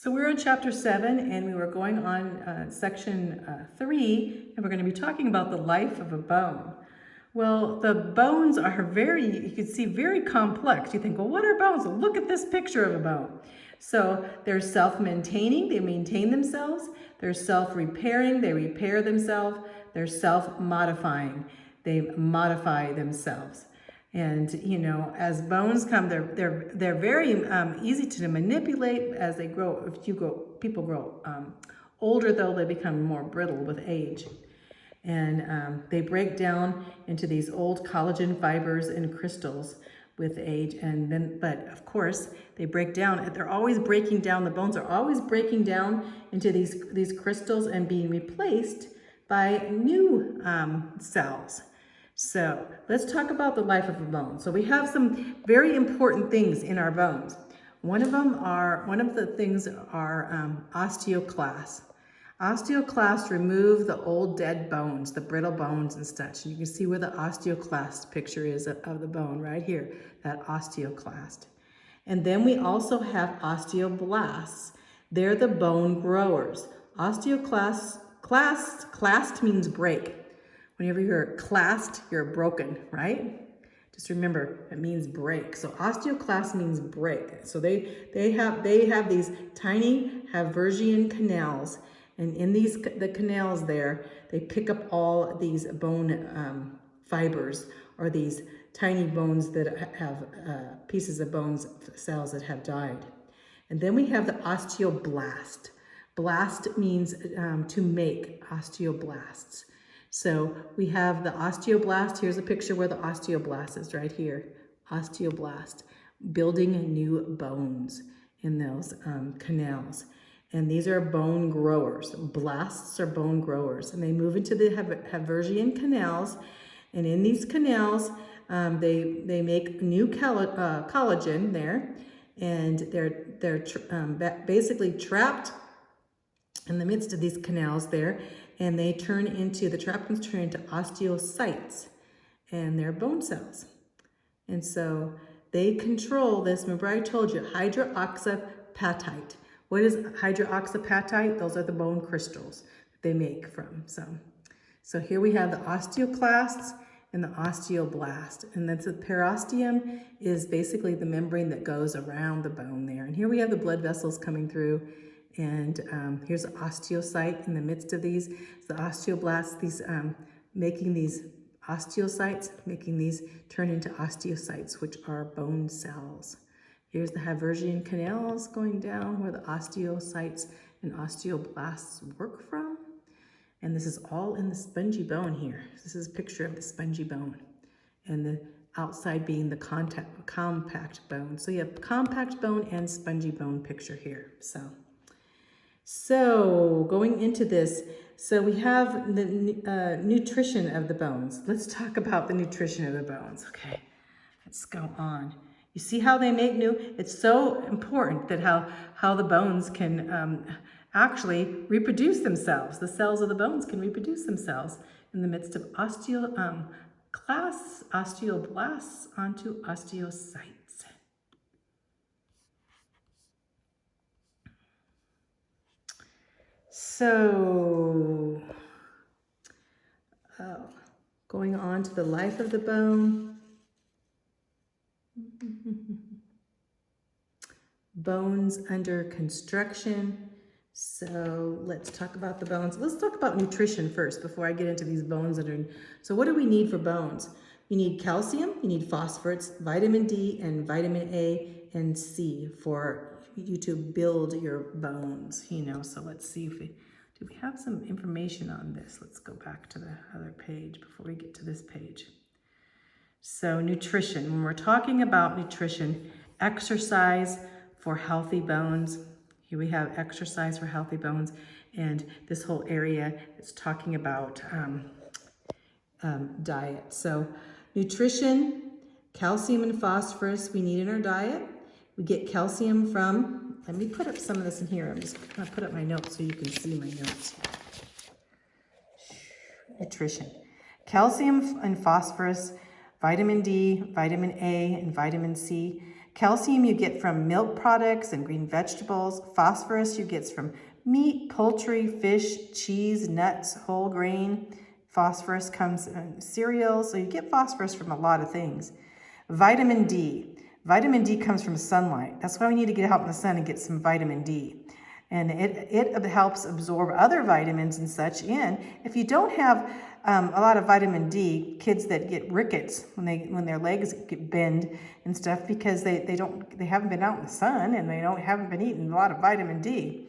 So we're in chapter 7 and we were going on section 3, and we're going to be talking about the life of a bone. Well, the bones are you can see, very complex. You think, well, what are bones? Well, look at this picture of a bone. So they're self-maintaining, they maintain themselves. They're self-repairing, they repair themselves. They're self-modifying, they modify themselves. And you know, as bones come, they're very easy to manipulate as they grow. People grow older, though they become more brittle with age, and they break down into these old collagen fibers and crystals with age. And then, but of course, they break down. They're always breaking down. The bones are always breaking down into these crystals and being replaced by new cells. So let's talk about the life of a bone. So we have some very important things in our bones. One of the things are osteoclasts. Osteoclasts remove the old dead bones, the brittle bones and such. You can see where the osteoclast picture is of the bone right here, that osteoclast. And then we also have osteoblasts. They're the bone growers. Osteoclasts, clast means break. Whenever you're classed, you're broken, right? Just remember, it means break. So osteoclast means break. So they have these tiny Haversian canals, and in the canals there, they pick up all these bone fibers, or these tiny bones that have pieces of bones, cells that have died. And then we have the osteoblast. Blast means to make, osteoblasts. So we have the osteoblast. Here's a picture where the osteoblast is right here. Osteoblast, building new bones in those canals. And these are bone growers. Blasts are bone growers. And they move into the Haversian canals. And in these canals, they make new collagen there. And they're basically trapped in the midst of these canals there, and the trapped ones turn into osteocytes, and they're bone cells. And so they control this. Remember I told you, hydroxyapatite. What is hydroxyapatite? Those are the bone crystals they make from. So here we have the osteoclasts and the osteoblast. And that's the periosteum is basically the membrane that goes around the bone there. And here we have the blood vessels coming through. And here's an osteocyte in the midst of these. The osteoblasts, making these osteocytes, making these turn into osteocytes, which are bone cells. Here's the Haversian canals going down where the osteocytes and osteoblasts work from. And this is all in the spongy bone here. This is a picture of the spongy bone, and the outside being the compact bone. So you have compact bone and spongy bone picture here. So going into this, so we have the nutrition of the bones. Let's talk about the nutrition of the bones. Okay, let's go on. You see how they make new? It's so important that how the bones can actually reproduce themselves. The cells of the bones can reproduce themselves in the midst of osteoblasts onto osteocytes. So, going on to the life of the bone. Bones under construction. So let's talk about the bones. Let's talk about nutrition first before I get into these bones. So what do we need for bones? You need calcium, you need phosphorus, vitamin D, and vitamin A and C for you to build your bones, So let's see do we have some information on this? Let's go back to the other page before we get to this page. So nutrition, when we're talking about nutrition, exercise for healthy bones. Here we have exercise for healthy bones, and this whole area is talking about diet. So nutrition, calcium and phosphorus we need in our diet. We get calcium from, let me put up some of this in here. I'm just going to put up my notes so you can see my notes. Nutrition, calcium and phosphorus, vitamin D, vitamin A, and vitamin C. Calcium you get from milk products and green vegetables. Phosphorus you get from meat, poultry, fish, cheese, nuts, whole grain. Phosphorus comes in cereals, so you get phosphorus from a lot of things. Vitamin D. Vitamin D comes from sunlight. That's why we need to get out in the sun and get some vitamin D. And it helps absorb other vitamins and such in. If you don't have a lot of vitamin D, kids that get rickets when their legs get bend and stuff because they haven't been out in the sun and they haven't been eating a lot of vitamin D.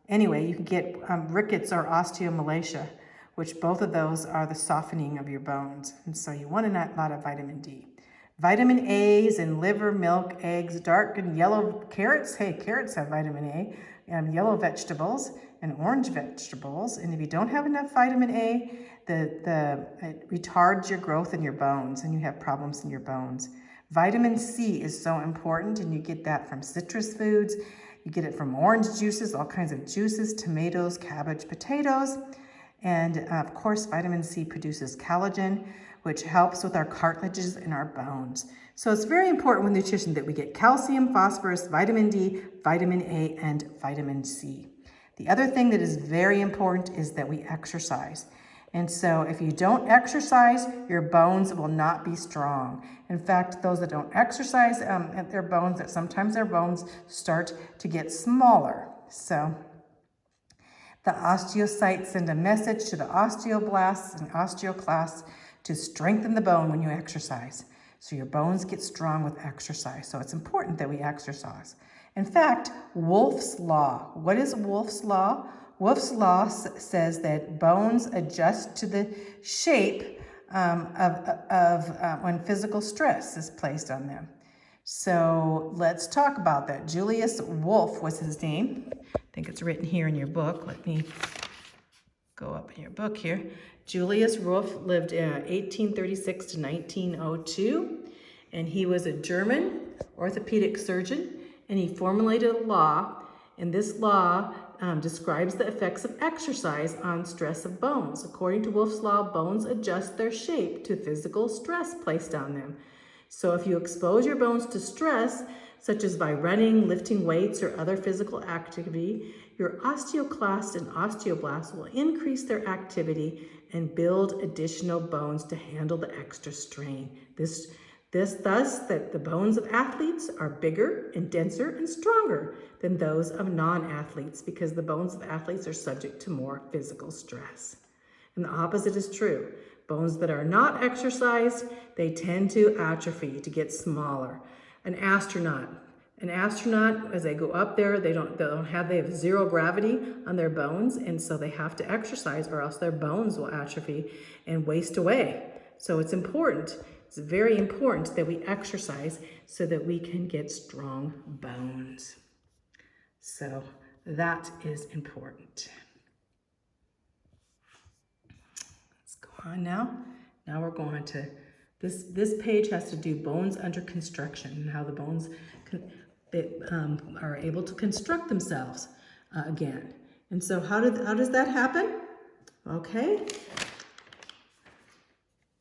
Anyway, you can get rickets or osteomalacia, which both of those are the softening of your bones. And so you want a lot of vitamin D. Vitamin A's in liver, milk, eggs, dark and yellow carrots. Hey, carrots have vitamin A. Yellow vegetables and orange vegetables. And if you don't have enough vitamin A, it retards your growth in your bones and you have problems in your bones. Vitamin C is so important, and you get that from citrus foods. You get it from orange juices, all kinds of juices, tomatoes, cabbage, potatoes. And of course, vitamin C produces collagen, which helps with our cartilages and our bones. So it's very important with nutrition that we get calcium, phosphorus, vitamin D, vitamin A, and vitamin C. The other thing that is very important is that we exercise. And so if you don't exercise, your bones will not be strong. In fact, those that don't exercise, sometimes their bones start to get smaller. So the osteocytes send a message to the osteoblasts and osteoclasts to strengthen the bone when you exercise. So your bones get strong with exercise. So it's important that we exercise. In fact, Wolff's Law. What is Wolff's Law? Wolff's Law says that bones adjust to the shape when physical stress is placed on them. So let's talk about that. Julius Wolff was his name. I think it's written here in your book. Let me go up in your book here. Julius Wolff lived 1836 to 1902, and he was a German orthopedic surgeon, and he formulated a law, and this law describes the effects of exercise on stress of bones. According to Wolff's Law, bones adjust their shape to physical stress placed on them. So if you expose your bones to stress, such as by running, lifting weights, or other physical activity, your osteoclasts and osteoblasts will increase their activity and build additional bones to handle the extra strain. This thus that the bones of athletes are bigger and denser and stronger than those of non-athletes, because the bones of athletes are subject to more physical stress. And the opposite is true. Bones that are not exercised, they tend to atrophy, to get smaller. An astronaut, as they go up there, they have zero gravity on their bones, and so they have to exercise or else their bones will atrophy and waste away. So it's very important that we exercise so that we can get strong bones. So that is important. Let's go on now. Now we're going to, this page has to do bones under construction and how the bones are able to construct themselves again. And so how does that happen? Okay.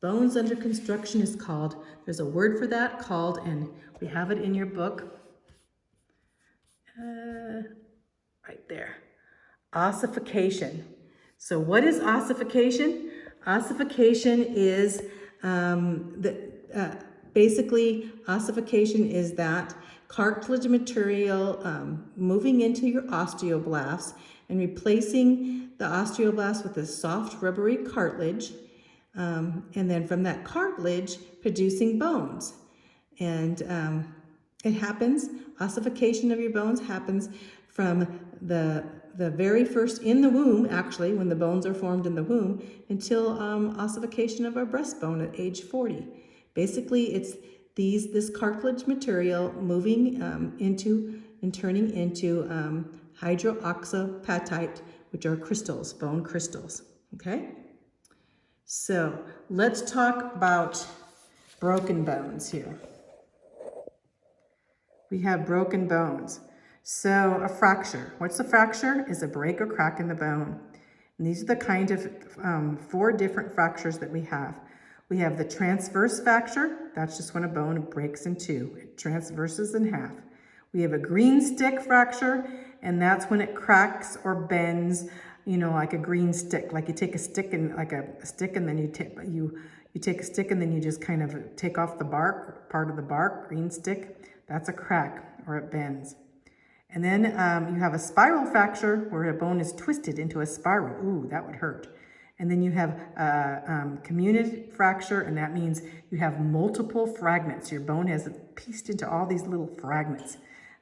Bones under construction is called, there's a word for that called, and we have it in your book, right there, ossification. So what is ossification? Ossification is, basically ossification is that cartilage material moving into your osteoblasts and replacing the osteoblasts with a soft rubbery cartilage. And then from that cartilage, producing bones. And it happens, ossification of your bones happens from the very first, in the womb, actually, when the bones are formed in the womb, until ossification of our breastbone at age 40. Basically, it's this cartilage material moving into and turning into hydroxyapatite, which are crystals, bone crystals, okay? So let's talk about broken bones here. We have broken bones. So a fracture. What's a fracture? Is a break or crack in the bone. And these are the kind of 4 different fractures that we have. We have the transverse fracture. That's just when a bone breaks in two. It transverses in half. We have a green stick fracture, and that's when it cracks or bends, you know, like a green stick. Like you take a stick and then you take a stick and then you just kind of take off the bark, part of the bark, green stick. That's a crack or it bends. And then you have a spiral fracture where a bone is twisted into a spiral. Ooh, that would hurt. And then you have a comminuted fracture, and that means you have multiple fragments. Your bone has pieced into all these little fragments.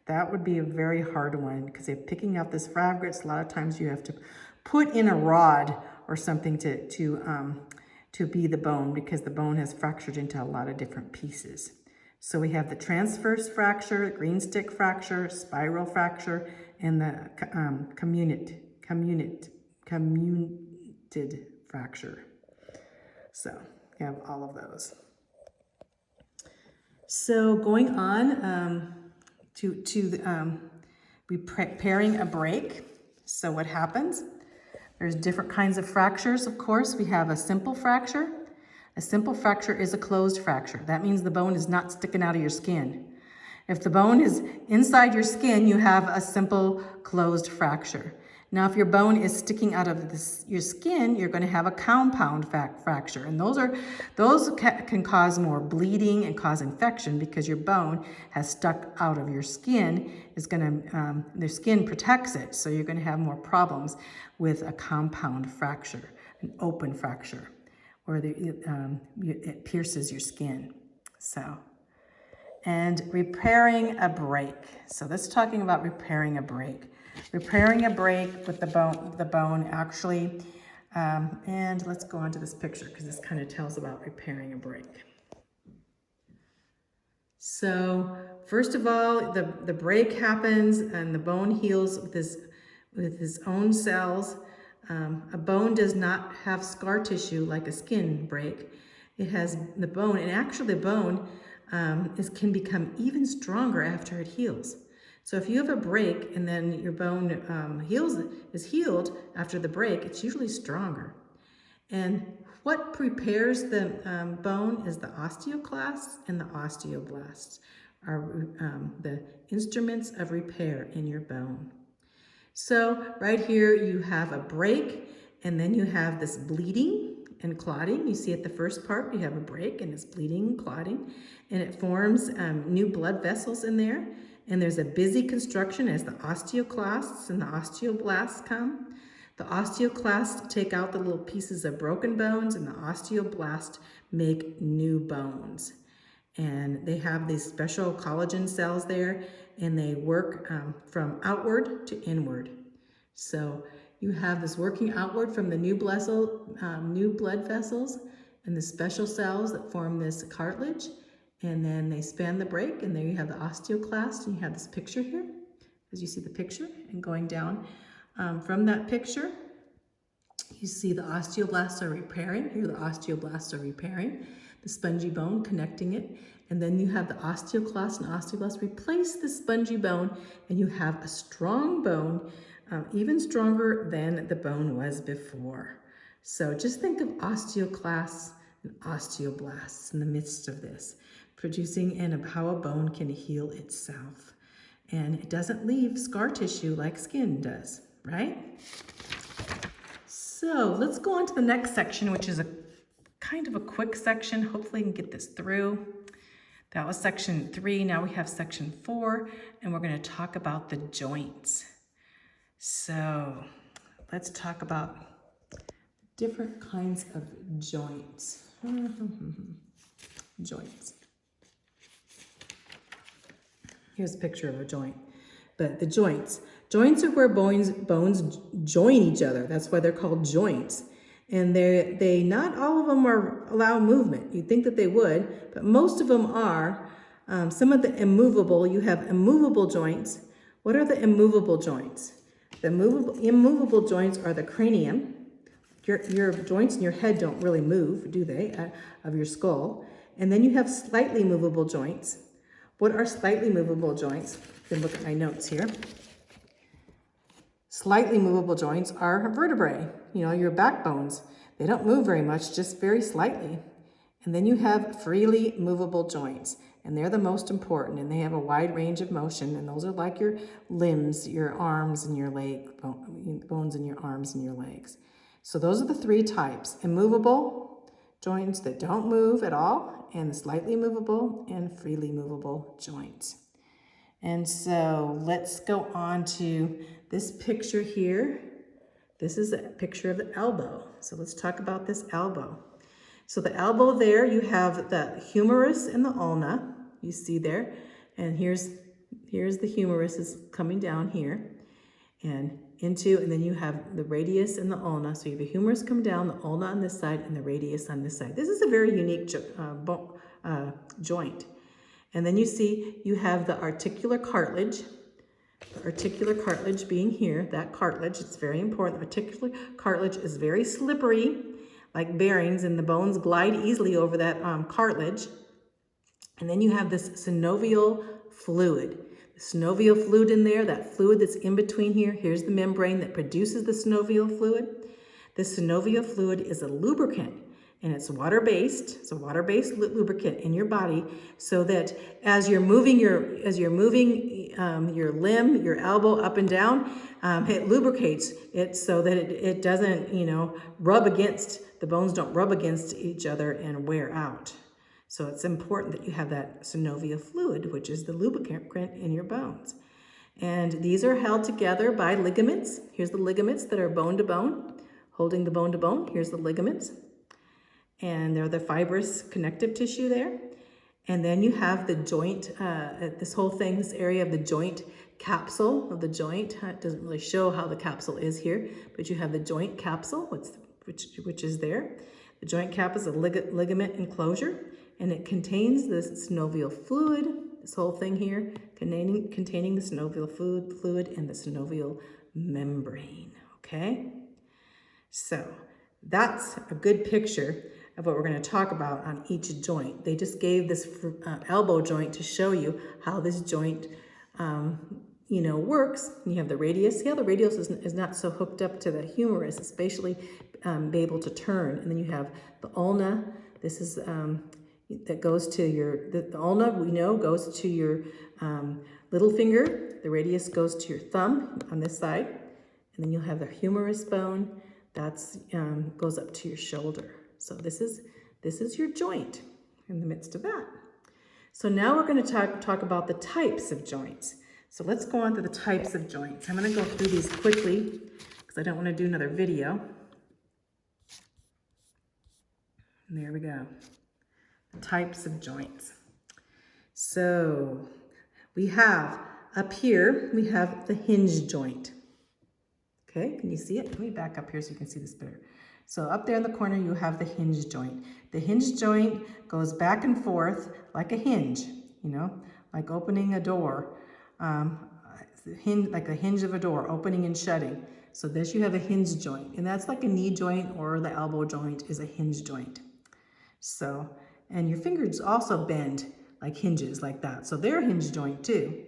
That would be a very hard one because they're picking out this fragments. A lot of times you have to put in a rod or something to be the bone because the bone has fractured into a lot of different pieces. So we have the transverse fracture, green stick fracture, spiral fracture, and the comminuted fracture. So you have all of those. So going on repairing a break. So what happens? There's different kinds of fractures, of course. We have a simple fracture. A simple fracture is a closed fracture. That means the bone is not sticking out of your skin. If the bone is inside your skin, you have a simple closed fracture. Now, if your bone is sticking out of your skin, you're going to have a compound fracture. And those can cause more bleeding and cause infection because your bone has stuck out of your skin. Their skin protects it, so you're going to have more problems with a compound fracture, an open fracture, where it pierces your skin. So, and repairing a break. So that's talking about repairing a break. Repairing a break with the bone actually, and let's go on to this picture because this kind of tells about repairing a break. So first of all, the break happens and the bone heals with his own cells. A bone does not have scar tissue like a skin break. It has the bone, and actually the bone can become even stronger after it heals. So if you have a break and then your bone is healed after the break, it's usually stronger. And what prepares the bone is the osteoclasts and the osteoblasts, are the instruments of repair in your bone. So right here you have a break, and then you have this bleeding and clotting. You see at the first part, you have a break and it's bleeding and clotting, and it forms new blood vessels in there. And there's a busy construction as the osteoclasts and the osteoblasts come. The osteoclasts take out the little pieces of broken bones, and the osteoblasts make new bones. And they have these special collagen cells there, and they work from outward to inward. So you have this working outward from the new blood vessels and the special cells that form this cartilage. And then they span the break, and there you have the osteoclast, and you have this picture here, as you see the picture, and going down from that picture, you see the osteoblasts are repairing. Here the osteoblasts are repairing the spongy bone, connecting it, and then you have the osteoclast and osteoblasts replace the spongy bone, and you have a strong bone, even stronger than the bone was before. So just think of osteoclasts and osteoblasts in the midst of this, producing and how a bone can heal itself. And it doesn't leave scar tissue like skin does, right? So let's go on to the next section, which is a kind of a quick section. Hopefully I can get this through. That was section 3. Now we have section 4, and we're going to talk about the joints. So let's talk about different kinds of joints. Joints. Here's a picture of a joint. But the joints are where bones join each other. That's why they're called joints. And they not all of them allow movement. You'd think that they would, but most of them are. Some of the immovable, you have immovable joints. What are the immovable joints? The immovable joints are the cranium. Your joints in your head don't really move, do they, of your skull. And then you have slightly movable joints. What are slightly movable joints? You can look at my notes here. Slightly movable joints are vertebrae, your backbones. They don't move very much, just very slightly. And then you have freely movable joints, and they're the most important, and they have a wide range of motion, and those are like your limbs, your arms, and your bones in your arms and your legs. So those are the three types: immovable joints that don't move at all, and slightly movable and freely movable joints. And so let's go on to this picture here. This is a picture of the elbow. So let's talk about this elbow. So the elbow there, you have the humerus and the ulna, you see there. And here's the humerus is coming down here and then you have the radius and the ulna. So you have a humerus come down, the ulna on this side, and the radius on this side. This is a very unique joint. And then you see you have the articular cartilage. The articular cartilage being here, that cartilage, it's very important. The articular cartilage is very slippery, like bearings, and the bones glide easily over that cartilage. And then you have this synovial fluid. The synovial fluid in there, that fluid that's in between here, here's the membrane that produces the synovial fluid. The synovial fluid is a lubricant, and it's water-based. It's a water-based lubricant in your body, so that as you're moving your limb, your elbow up and down, it lubricates it so that it doesn't, rub against, the bones don't rub against each other and wear out. So it's important that you have that synovial fluid, which is the lubricant in your bones. And these are held together by ligaments. Here's the ligaments that are bone to bone, holding the bone to bone. Here's the ligaments. And they're the fibrous connective tissue there. And then you have the joint, this whole thing, this area of the joint capsule of the joint. It doesn't really show how the capsule is here, but you have the joint capsule, which is there. The joint cap is a ligament enclosure, and it contains this synovial fluid, this whole thing here, containing the synovial fluid and the synovial membrane, okay? So that's a good picture of what we're going to talk about on each joint. They just gave this elbow joint to show you how this joint, works. You have the radius. Yeah, the radius is not so hooked up to the humerus, especially be able to turn. And then you have the ulna. This is that goes to the ulna, we know, goes to your little finger. The radius goes to your thumb on this side. And then you'll have the humerus bone. That's goes up to your shoulder. So this is your joint in the midst of that. So now we're going to talk about the types of joints. So let's go on to the types of joints. I'm going to go through these quickly because I don't want to do another video. And there we go. The types of joints. So we have up here, we have the hinge joint. Okay, can you see it? Let me back up here so you can see this better. So up there in the corner, you have the hinge joint. The hinge joint goes back and forth like a hinge, like opening a door, like a hinge of a door, opening and shutting. So this, you have a hinge joint, and that's like a knee joint, or the elbow joint is a hinge joint. So, and your fingers also bend like hinges like that. So they're a hinge joint too.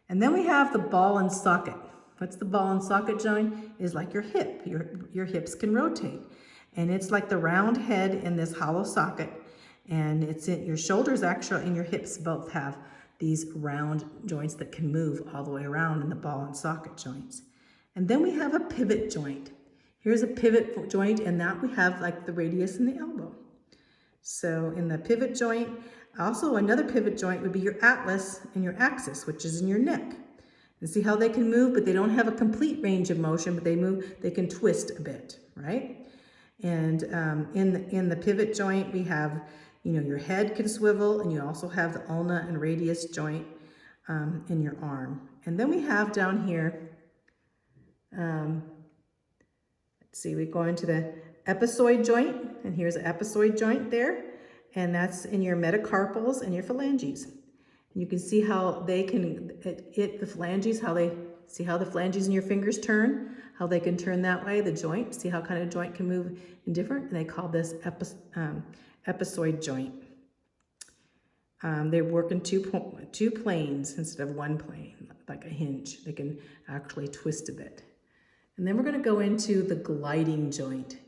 And then we have the ball and socket. What's the ball and socket joint? Is like your hip. Your hips can rotate. And it's like the round head in this hollow socket. And it's in your shoulders actually, and your hips both have these round joints that can move all the way around in the ball and socket joints. And then we have a pivot joint. Here's a pivot joint, and that we have like the radius and the elbow. So in the pivot joint, also another pivot joint would be your atlas and your axis, which is in your neck. And see how they can move, but they don't have a complete range of motion, but they can twist a bit, right? And in the pivot joint, we have, your head can swivel, and you also have the ulna and radius joint in your arm. And then we have down here, let's see, we go into the episoid joint, and here's an episoid joint there, and that's in your metacarpals and your phalanges. And you can see how they can hit the phalanges, how the phalanges in your fingers turn, how they can turn that way, the joint, see how kind of joint can move in different, and they call this episoid joint. They work in two planes instead of one plane, like a hinge. They can actually twist a bit. And then we're going to go into the gliding joint.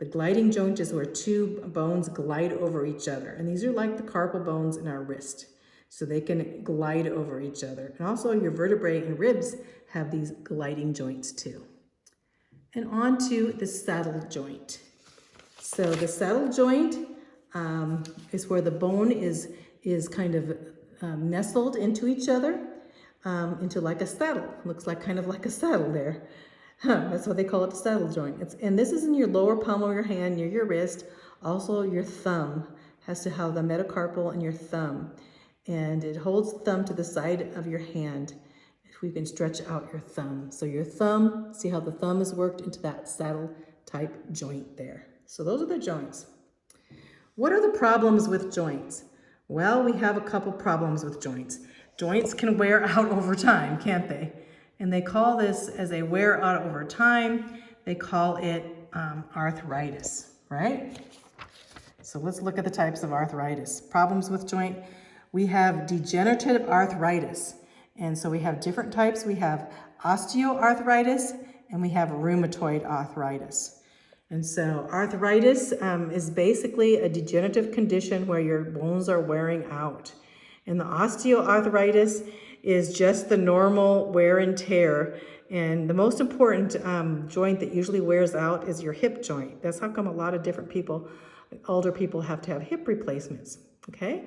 The gliding joint is where two bones glide over each other. And these are like the carpal bones in our wrist. So they can glide over each other. And also your vertebrae and ribs have these gliding joints too. And on to the saddle joint. So the saddle joint is where the bone is kind of nestled into each other, into like a saddle. Looks like kind of like a saddle there. That's what they call it, the saddle joint. And this is in your lower palm of your hand, near your wrist. Also your thumb has to have the metacarpal in your thumb. And it holds the thumb to the side of your hand. If we can stretch out your thumb. So your thumb, see how the thumb is worked into that saddle type joint there. So those are the joints. What are the problems with joints? Well, we have a couple problems with joints. Joints can wear out over time, can't they? And they call this, as they wear out over time, they call it arthritis, right? So let's look at the types of arthritis. Problems with joint, we have degenerative arthritis. And so we have different types. We have osteoarthritis and we have rheumatoid arthritis. And so arthritis is basically a degenerative condition where your bones are wearing out. And the osteoarthritis is just the normal wear and tear. And the most important joint that usually wears out is your hip joint. That's how come a lot of different people, older people, have to have hip replacements, okay?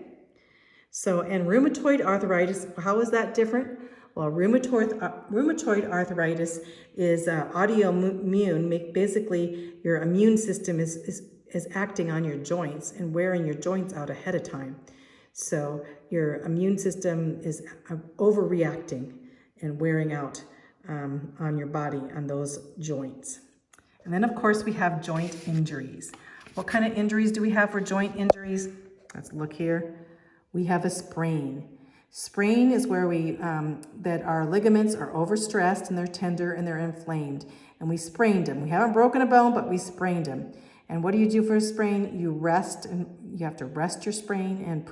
So, and rheumatoid arthritis, how is that different? Well, rheumatoid arthritis is autoimmune. Basically, your immune system is acting on your joints and wearing your joints out ahead of time. So your immune system is overreacting and wearing out on your body, on those joints. And then, of course, we have joint injuries. What kind of injuries do we have for joint injuries? Let's look here. We have a sprain. Sprain is where that our ligaments are overstressed and they're tender and they're inflamed. And we sprained them. We haven't broken a bone, but we sprained them. And what do you do for a sprain? You rest, and you have to rest your sprain and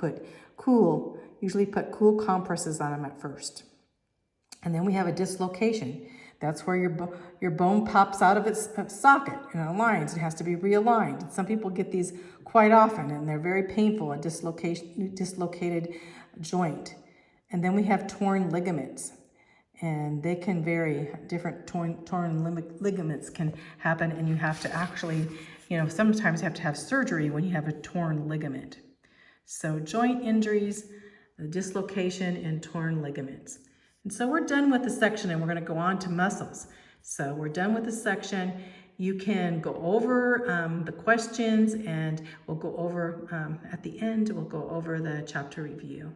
usually put cool compresses on them at first. And then we have a dislocation. That's where your bone pops out of its socket and it aligns. It has to be realigned. And some people get these quite often and they're very painful, a dislocated joint. And then we have torn ligaments. And they can vary. Different torn ligaments can happen, and you have to actually, sometimes you have to have surgery when you have a torn ligament. So joint injuries, the dislocation, and torn ligaments. And so we're done with the section, and we're going to go on to muscles. So we're done with the section. You can go over the questions, and we'll go over, at the end, we'll go over the chapter review.